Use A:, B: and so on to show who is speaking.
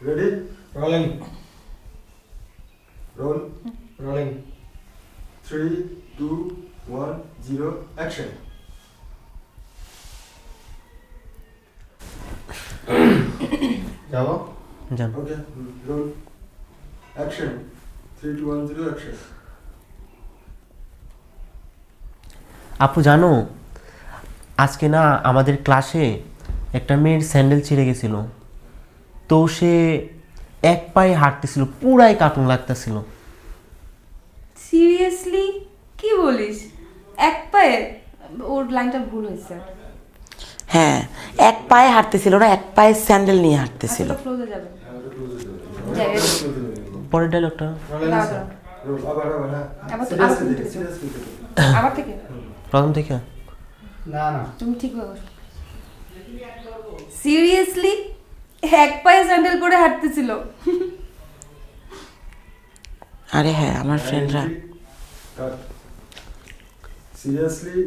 A: Ready?
B: Rolling.
A: Roll.
B: Rolling.
A: 3, 2, 1, 0, action.
B: যাবো
C: যান।
A: Okay, roll. Action. 3, 2, 1, 0, action.
C: আপু জানো, আজকে না আমাদের ক্লাসে একটা মেয়ের স্যান্ডেল ছিঁড়ে গেছিল, তো সে এক পায়ে হাঁটতেছিল, পুরাই কার্টুন লাগতেছিল।
D: সিরিয়াসলি কি বলিস? এক পায়ে? ওর লাইনটা ভুল হয়েছে।
E: হ্যাঁ, এক পায়ে হাঁটতেছিল না, এক পায়ে স্যান্ডেল নিয়ে হাঁটতেছিল।
D: আচ্ছা ক্লোজে যাবে।
A: যাই,
D: যাই,
C: পরের ডায়লগটা
B: Rolling.
D: দাঁড়াও, দাঁড়াও।
A: roll. আবার, হ্যাঁ।
D: আবার
A: Seriously
D: থেকে
A: দেখো,
D: শুরু।
A: seriously দেখো।
D: আবার থেকে
C: প্রথম থেকে।
B: না না
D: তুমি ঠিক বলো। সিরিয়াসলি এক পায়ে স্যান্ডেল পরে হাঁটতেছিল?
E: আরে হ্যাঁ, আমার ফ্রেন্ডরা
A: Cut. Seriously,